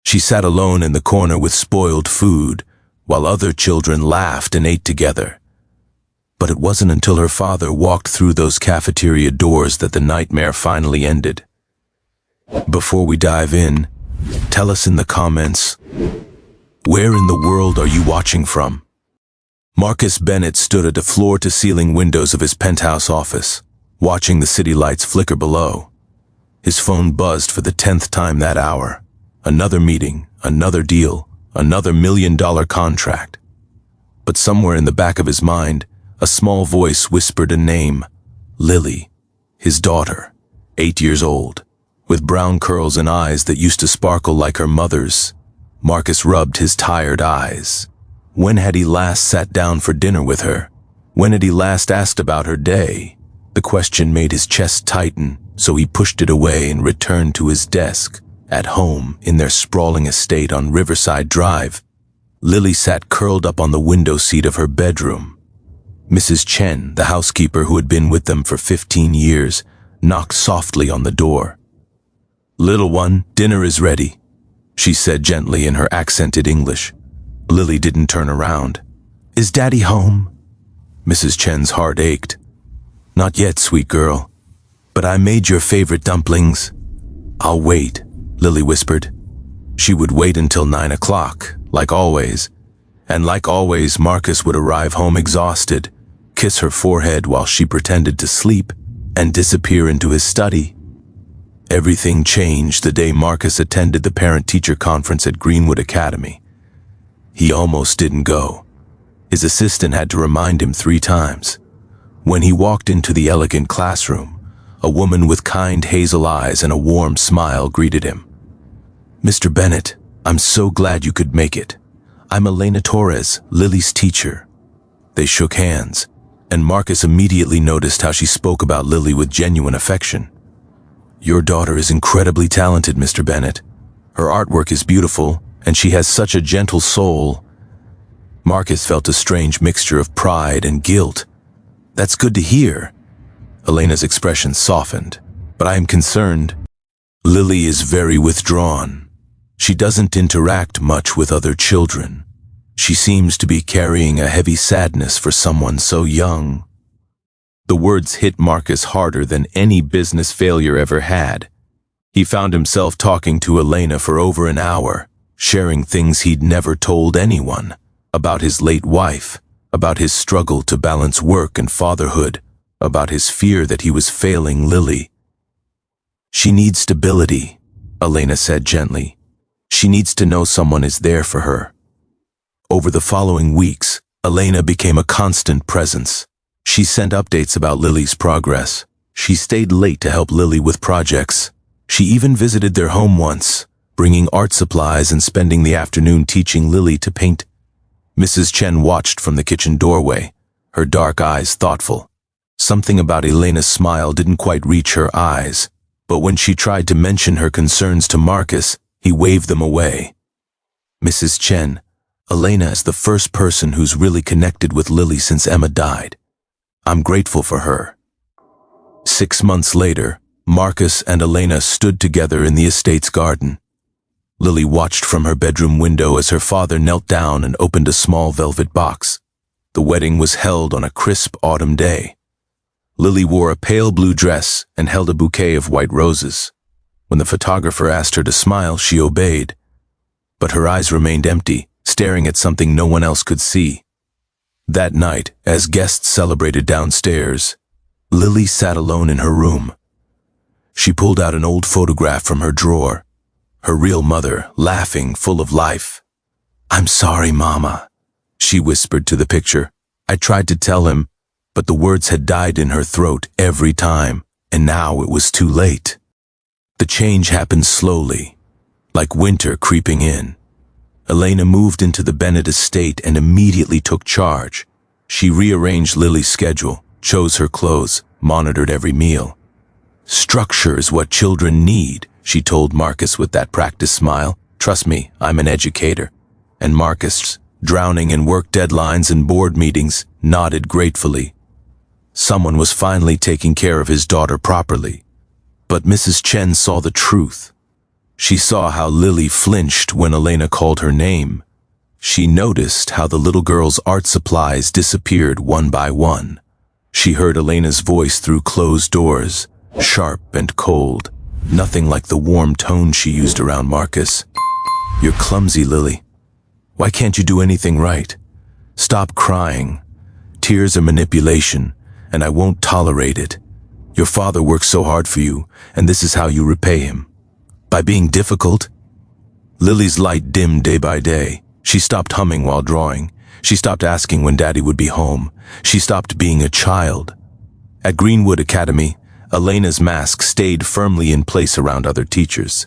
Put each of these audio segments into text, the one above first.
She sat alone in the corner with spoiled food, while other children laughed and ate together. But it wasn't until her father walked through those cafeteria doors that the nightmare finally ended. Before we dive in, tell us in the comments, where in the world are you watching from? Marcus Bennett stood at the floor-to-ceiling windows of his penthouse office, watching the city lights flicker below. His phone buzzed for the 10th time that hour. Another meeting, another deal, another $1 million contract. But somewhere in the back of his mind, a small voice whispered a name, Lily, his daughter, 8 years old, with brown curls and eyes that used to sparkle like her mother's. Marcus rubbed his tired eyes. When had he last sat down for dinner with her? When had he last asked about her day? The question made his chest tighten, so he pushed it away and returned to his desk. At home, in their sprawling estate on Riverside Drive, Lily sat curled up on the window seat of her bedroom. Mrs. Chen, the housekeeper who had been with them for 15 years, knocked softly on the door. "Little one, dinner is ready," she said gently in her accented English. Lily didn't turn around. "Is Daddy home?" Mrs. Chen's heart ached. "Not yet, sweet girl, but I made your favorite dumplings." "I'll wait," Lily whispered. She would wait until 9 o'clock, like always. And like always, Marcus would arrive home exhausted, kiss her forehead while she pretended to sleep, and disappear into his study. Everything changed the day Marcus attended the parent-teacher conference at Greenwood Academy. He almost didn't go. His assistant had to remind him 3 times. When he walked into the elegant classroom, a woman with kind hazel eyes and a warm smile greeted him. "Mr. Bennett, I'm so glad you could make it. I'm Elena Torres, Lily's teacher." They shook hands, and Marcus immediately noticed how she spoke about Lily with genuine affection. "Your daughter is incredibly talented, Mr. Bennett. Her artwork is beautiful, and she has such a gentle soul." Marcus felt a strange mixture of pride and guilt. "That's good to hear." Elena's expression softened. "But I am concerned. Lily is very withdrawn. She doesn't interact much with other children. She seems to be carrying a heavy sadness for someone so young." The words hit Marcus harder than any business failure ever had. He found himself talking to Elena for over an hour, sharing things he'd never told anyone, about his late wife, about his struggle to balance work and fatherhood, about his fear that he was failing Lily. "She needs stability," Elena said gently. "She needs to know someone is there for her." Over the following weeks, Elena became a constant presence. She sent updates about Lily's progress. She stayed late to help Lily with projects. She even visited their home once, bringing art supplies and spending the afternoon teaching Lily to paint. Mrs. Chen watched from the kitchen doorway, her dark eyes thoughtful. Something about Elena's smile didn't quite reach her eyes, but when she tried to mention her concerns to Marcus, he waved them away. "Mrs. Chen, Elena is the first person who's really connected with Lily since Emma died. I'm grateful for her." 6 months later, Marcus and Elena stood together in the estate's garden. Lily watched from her bedroom window as her father knelt down and opened a small velvet box. The wedding was held on a crisp autumn day. Lily wore a pale blue dress and held a bouquet of white roses. When the photographer asked her to smile, she obeyed. But her eyes remained empty, staring at something no one else could see. That night, as guests celebrated downstairs, Lily sat alone in her room. She pulled out an old photograph from her drawer, her real mother, laughing, full of life. "I'm sorry, Mama," she whispered to the picture. "I tried to tell him, but the words had died in her throat every time, and now it was too late." The change happened slowly, like winter creeping in. Elena moved into the Bennett estate and immediately took charge. She rearranged Lily's schedule, chose her clothes, monitored every meal. "Structure is what children need," she told Marcus with that practiced smile. "Trust me, I'm an educator." And Marcus, drowning in work deadlines and board meetings, nodded gratefully. Someone was finally taking care of his daughter properly. But Mrs. Chen saw the truth. She saw how Lily flinched when Elena called her name. She noticed how the little girl's art supplies disappeared one by one. She heard Elena's voice through closed doors, sharp and cold, nothing like the warm tone she used around Marcus. "You're clumsy, Lily. Why can't you do anything right? Stop crying. Tears are manipulation, and I won't tolerate it. Your father works so hard for you, and this is how you repay him. By being difficult?" Lily's light dimmed day by day. She stopped humming while drawing. She stopped asking when Daddy would be home. She stopped being a child. At Greenwood Academy, Elena's mask stayed firmly in place around other teachers.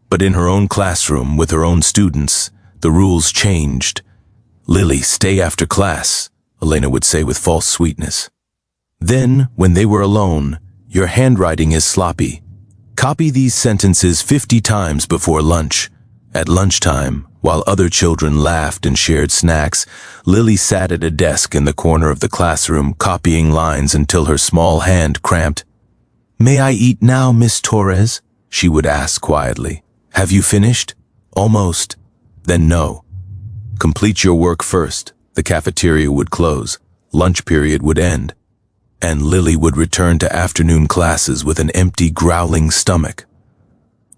But in her own classroom, with her own students, the rules changed. "Lily, stay after class," Elena would say with false sweetness. Then, when they were alone, "Your handwriting is sloppy. Copy these sentences 50 times before lunch." At lunchtime, while other children laughed and shared snacks, Lily sat at a desk in the corner of the classroom, copying lines until her small hand cramped. "May I eat now, Miss Torres?" she would ask quietly. "Have you finished?" "Almost." "Then no. Complete your work first." The cafeteria would close. Lunch period would end. And Lily would return to afternoon classes with an empty, growling stomach.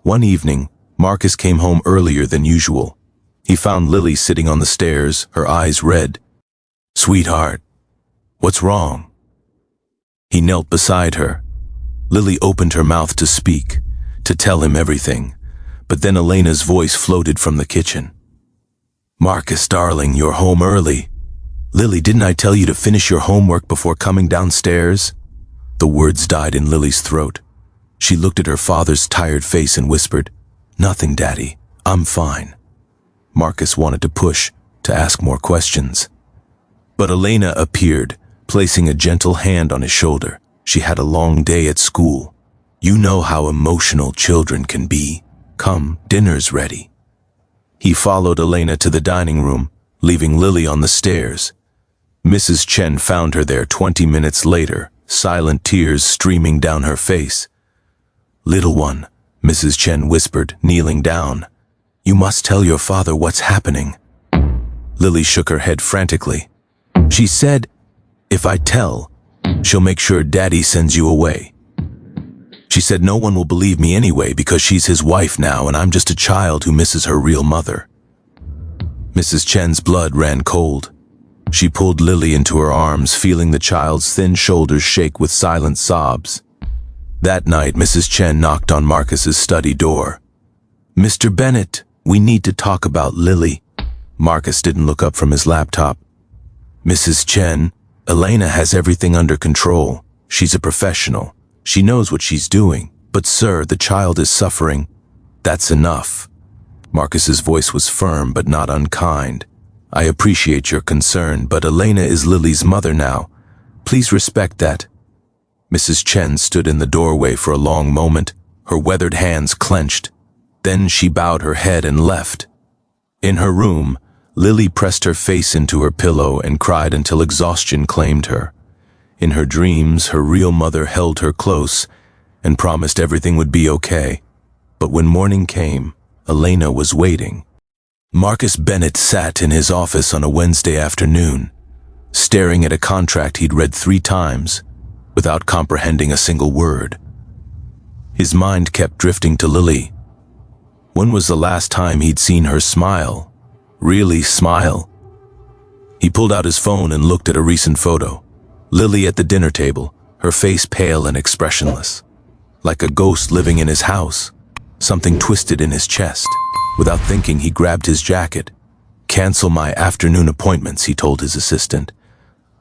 One evening, Marcus came home earlier than usual. He found Lily sitting on the stairs, her eyes red. "Sweetheart, what's wrong?" He knelt beside her. Lily opened her mouth to speak, to tell him everything, but then Elena's voice floated from the kitchen. "Marcus, darling, you're home early." "Lily, didn't I tell you to finish your homework before coming downstairs?" The words died in Lily's throat. She looked at her father's tired face and whispered, "Nothing, Daddy. I'm fine." Marcus wanted to push, to ask more questions. But Elena appeared, placing a gentle hand on his shoulder. She had a long day at school. "You know how emotional children can be. Come, dinner's ready." He followed Elena to the dining room, leaving Lily on the stairs. Mrs. Chen found her there 20 minutes later, silent tears streaming down her face. "Little one," Mrs. Chen whispered, kneeling down. "You must tell your father what's happening." Lily shook her head frantically. She said, "If I tell, she'll make sure Daddy sends you away." She said no one will believe me anyway because she's his wife now and I'm just a child who misses her real mother. Mrs. Chen's blood ran cold. She pulled Lily into her arms, feeling the child's thin shoulders shake with silent sobs. That night, Mrs. Chen knocked on Marcus's study door. "Mr. Bennett, we need to talk about Lily." Marcus didn't look up from his laptop. "Mrs. Chen, Elena has everything under control. She's a professional. She knows what she's doing. But sir, the child is suffering." "That's enough." Marcus's voice was firm but not unkind. "I appreciate your concern, but Elena is Lily's mother now. Please respect that." Mrs. Chen stood in the doorway for a long moment, her weathered hands clenched. Then she bowed her head and left. In her room, Lily pressed her face into her pillow and cried until exhaustion claimed her. In her dreams, her real mother held her close and promised everything would be okay. But when morning came, Elena was waiting. Marcus Bennett sat in his office on a Wednesday afternoon, staring at a contract he'd read 3 times, without comprehending a single word. His mind kept drifting to Lily. When was the last time he'd seen her smile? Really smile? He pulled out his phone and looked at a recent photo. Lily at the dinner table, her face pale and expressionless. Like a ghost living in his house. Something twisted in his chest. Without thinking, he grabbed his jacket. "Cancel my afternoon appointments," he told his assistant.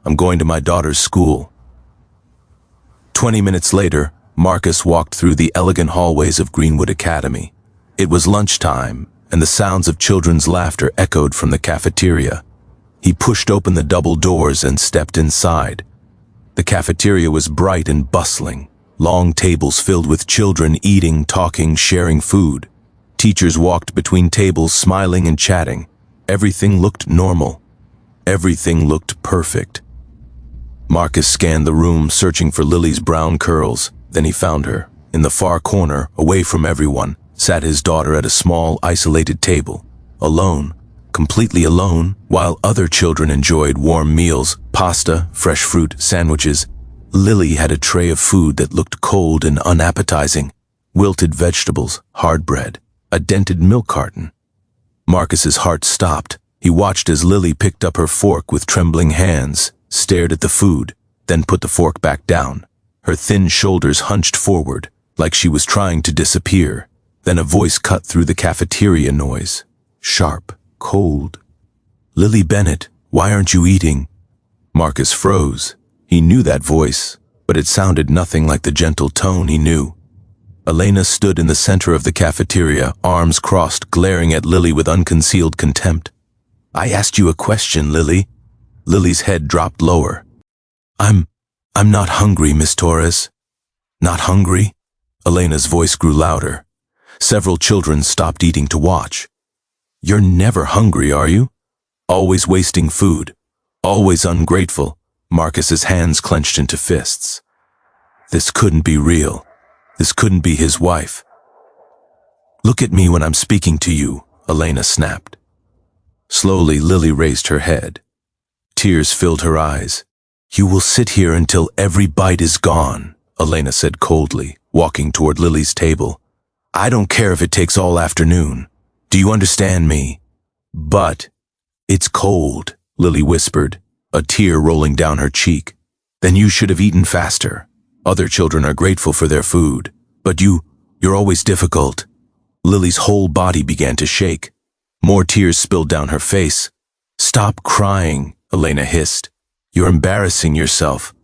"I'm going to my daughter's school." 20 minutes later, Marcus walked through the elegant hallways of Greenwood Academy. It was lunchtime, and the sounds of children's laughter echoed from the cafeteria. He pushed open the double doors and stepped inside. The cafeteria was bright and bustling. Long tables filled with children eating, talking, sharing food. Teachers walked between tables, smiling and chatting. Everything looked normal. Everything looked perfect. Marcus scanned the room, searching for Lily's brown curls. Then he found her, in the far corner, away from everyone, sat his daughter at a small, isolated table, alone, completely alone, while other children enjoyed warm meals, pasta, fresh fruit, sandwiches. Lily had a tray of food that looked cold and unappetizing, wilted vegetables, hard bread, a dented milk carton. Marcus's heart stopped. He watched as Lily picked up her fork with trembling hands, stared at the food, then put the fork back down. Her thin shoulders hunched forward, like she was trying to disappear. Then a voice cut through the cafeteria noise. Sharp, cold. "Lily Bennett, why aren't you eating?" Marcus froze. He knew that voice, but it sounded nothing like the gentle tone he knew. Elena stood in the center of the cafeteria, arms crossed, glaring at Lily with unconcealed contempt. "I asked you a question, Lily." Lily's head dropped lower. I'm not hungry, Miss Torres." "Not hungry?" Elena's voice grew louder. Several children stopped eating to watch. "You're never hungry, are you? Always wasting food. Always ungrateful." Marcus's hands clenched into fists. This couldn't be real. This couldn't be his wife. "Look at me when I'm speaking to you," Elena snapped. Slowly, Lily raised her head. Tears filled her eyes. "You will sit here until every bite is gone," Elena said coldly, walking toward Lily's table. "I don't care if it takes all afternoon. Do you understand me?" "But it's cold," Lily whispered, a tear rolling down her cheek. "Then you should have eaten faster. Other children are grateful for their food, but you're always difficult." Lily's whole body began to shake. More tears spilled down her face. "Stop crying," Elena hissed. "You're embarrassing yourself."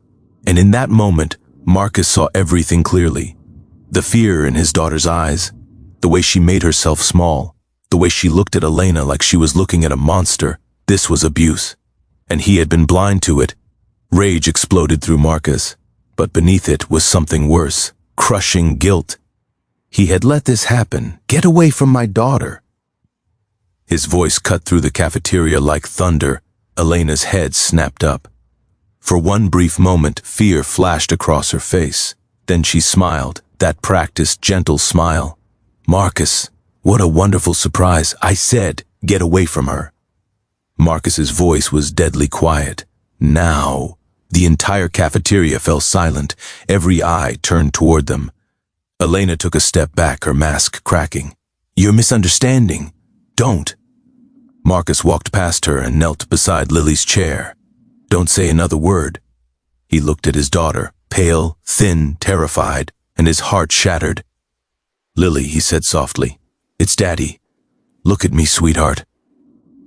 And in that moment, Marcus saw everything clearly. The fear in his daughter's eyes, the way she made herself small, the way she looked at Elena like she was looking at a monster. This was abuse, and he had been blind to it. Rage exploded through Marcus, but beneath it was something worse, crushing guilt. He had let this happen. "Get away from my daughter." His voice cut through the cafeteria like thunder. Elena's head snapped up. For one brief moment, fear flashed across her face. Then she smiled, that practiced, gentle smile. "Marcus, what a wonderful surprise. I said, get away from her." Marcus's voice was deadly quiet. Now, the entire cafeteria fell silent. Every eye turned toward them. Elena took a step back, her mask cracking. "You're misunderstanding. Don't." Marcus walked past her and knelt beside Lily's chair. "Don't say another word." He looked at his daughter, pale, thin, terrified, and his heart shattered. "Lily," he said softly, "it's Daddy. Look at me, sweetheart."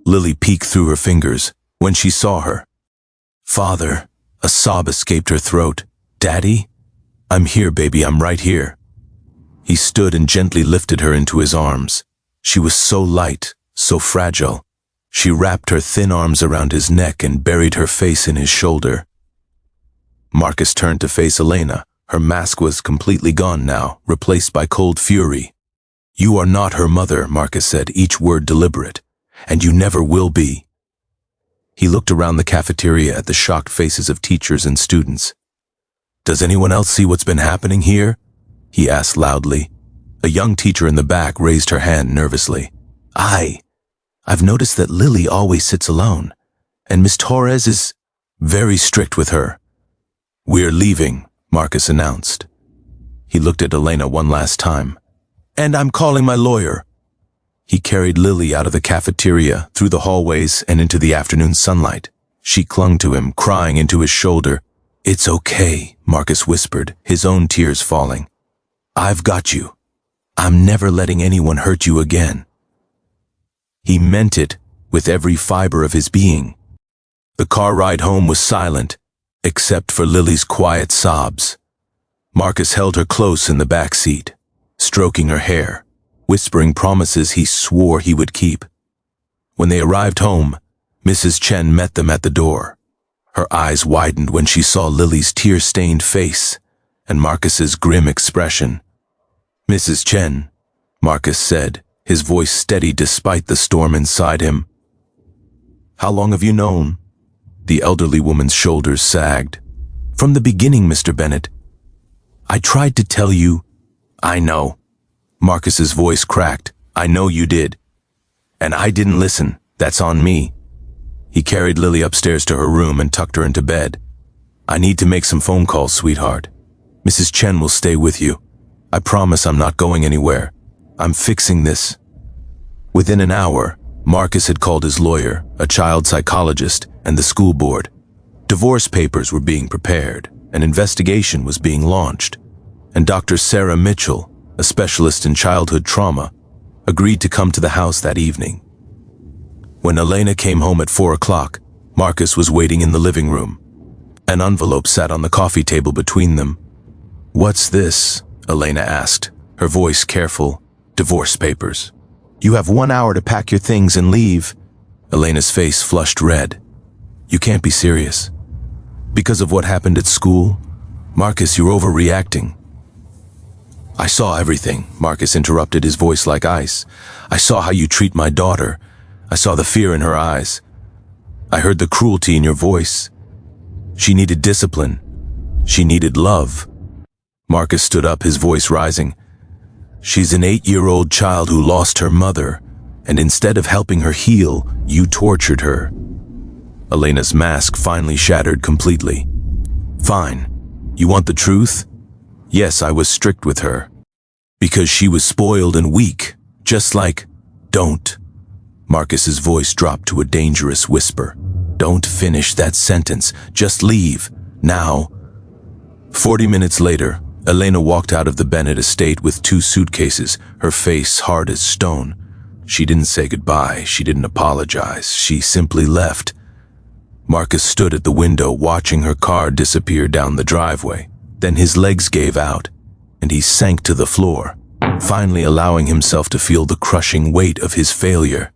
Lily peeked through her fingers when she saw her. "Father," a sob escaped her throat. "Daddy? I'm here, baby, I'm right here." He stood and gently lifted her into his arms. She was so light, so fragile. She wrapped her thin arms around his neck and buried her face in his shoulder. Marcus turned to face Elena. Her mask was completely gone now, replaced by cold fury. "You are not her mother," Marcus said, each word deliberate, "and you never will be." He looked around the cafeteria at the shocked faces of teachers and students. "Does anyone else see what's been happening here?" he asked loudly. A young teacher in the back raised her hand nervously. I've noticed that Lily always sits alone, and Miss Torres is very strict with her." "We're leaving," Marcus announced. He looked at Elena one last time. "And I'm calling my lawyer." He carried Lily out of the cafeteria, through the hallways, and into the afternoon sunlight. She clung to him, crying into his shoulder. "It's okay," Marcus whispered, his own tears falling. "I've got you. I'm never letting anyone hurt you again." He meant it with every fiber of his being. The car ride home was silent, except for Lily's quiet sobs. Marcus held her close in the back seat, stroking her hair, whispering promises he swore he would keep. When they arrived home, Mrs. Chen met them at the door. Her eyes widened when she saw Lily's tear-stained face and Marcus's grim expression. "Mrs. Chen," Marcus said, his voice steady despite the storm inside him. "How long have you known?" The elderly woman's shoulders sagged. "From the beginning, Mr. Bennett. I tried to tell you." "I know." Marcus's voice cracked. I know you did. And I didn't listen. That's on me. He carried Lily upstairs to her room and tucked her into bed. I need to make some phone calls, sweetheart. Mrs. Chen will stay with you. I promise I'm not going anywhere. I'm fixing this. Within an hour, Marcus had called his lawyer, a child psychologist, and the school board. Divorce papers were being prepared, an investigation was being launched, and Dr. Sarah Mitchell, a specialist in childhood trauma, agreed to come to the house that evening. When Elena came home at 4 o'clock, Marcus was waiting in the living room. An envelope sat on the coffee table between them. What's this? Elena asked, her voice careful. Divorce papers. You have 1 hour to pack your things and leave. Elena's face flushed red. You can't be serious. Because of what happened at school? Marcus, you're overreacting. I saw everything, Marcus interrupted, his voice like ice. I saw how you treat my daughter. I saw the fear in her eyes. I heard the cruelty in your voice. She needed discipline. She needed love. Marcus stood up, his voice rising. She's an 8-year-old child who lost her mother, and instead of helping her heal, you tortured her. Elena's mask finally shattered completely. Fine. You want the truth? Yes, I was strict with her. Because she was spoiled and weak, just like, don't. Marcus's voice dropped to a dangerous whisper. Don't finish that sentence. Just leave. Now. 40 minutes later, Elena walked out of the Bennett estate with 2 suitcases, her face hard as stone. She didn't say goodbye. She didn't apologize. She simply left. Marcus stood at the window watching her car disappear down the driveway. Then his legs gave out, and he sank to the floor, finally allowing himself to feel the crushing weight of his failure.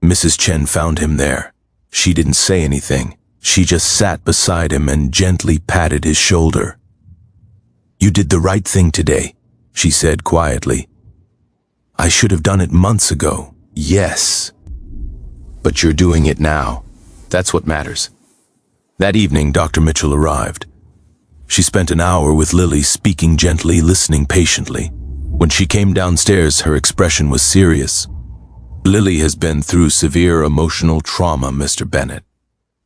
Mrs. Chen found him there. She didn't say anything. She just sat beside him and gently patted his shoulder. You did the right thing today, she said quietly. I should have done it months ago, yes. But you're doing it now. That's what matters. That evening, Dr. Mitchell arrived. She spent an hour with Lily, speaking gently, listening patiently. When she came downstairs, her expression was serious. Lily has been through severe emotional trauma, Mr. Bennett.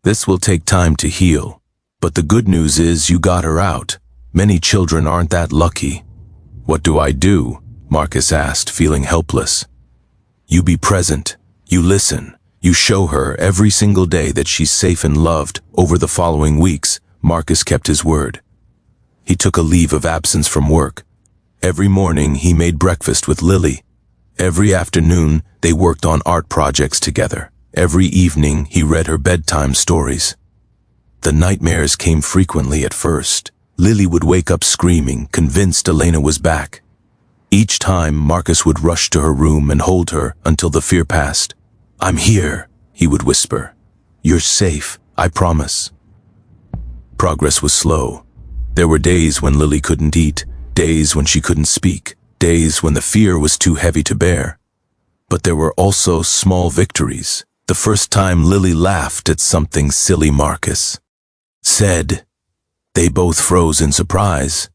This will take time to heal, but the good news is you got her out. Many children aren't that lucky. What do I do? Marcus asked, feeling helpless. You be present. You listen. You show her every single day that she's safe and loved. Over the following weeks, Marcus kept his word. He took a leave of absence from work. Every morning, he made breakfast with Lily. Every afternoon, they worked on art projects together. Every evening, he read her bedtime stories. The nightmares came frequently at first. Lily would wake up screaming, convinced Elena was back. Each time, Marcus would rush to her room and hold her until the fear passed. I'm here, he would whisper. You're safe, I promise. Progress was slow. There were days when Lily couldn't eat, days when she couldn't speak, days when the fear was too heavy to bear. But there were also small victories. The first time Lily laughed at something silly Marcus said. They both froze in surprise.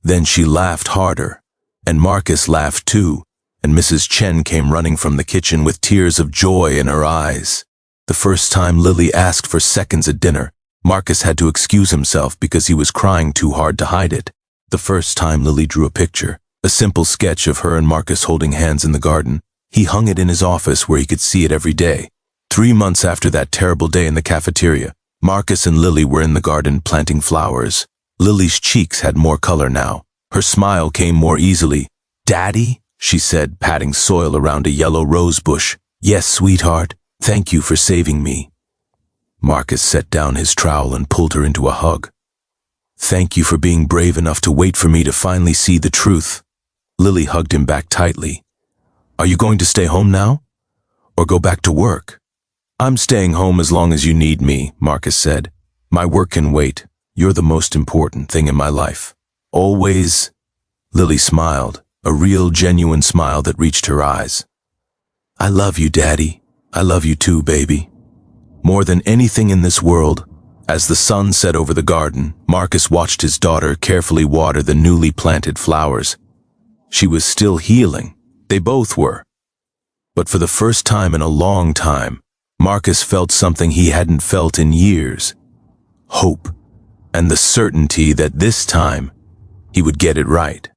Then she laughed harder, and Marcus laughed too, and Mrs. Chen came running from the kitchen with tears of joy in her eyes. The first time Lily asked for seconds at dinner, Marcus had to excuse himself because he was crying too hard to hide it. The first time Lily drew a picture, a simple sketch of her and Marcus holding hands in the garden, he hung it in his office where he could see it every day. 3 months after that terrible day in the cafeteria, Marcus and Lily were in the garden planting flowers. Lily's cheeks had more color now. Her smile came more easily. Daddy? She said, patting soil around a yellow rose bush. Yes, sweetheart. Thank you for saving me. Marcus set down his trowel and pulled her into a hug. Thank you for being brave enough to wait for me to finally see the truth. Lily hugged him back tightly. Are you going to stay home now? Or go back to work? I'm staying home as long as you need me, Marcus said. My work can wait. You're the most important thing in my life. Always. Lily smiled, a real, genuine smile that reached her eyes. I love you, Daddy. I love you too, baby. More than anything in this world. As the sun set over the garden, Marcus watched his daughter carefully water the newly planted flowers. She was still healing. They both were. But for the first time in a long time, Marcus felt something he hadn't felt in years. Hope, and the certainty that this time he would get it right.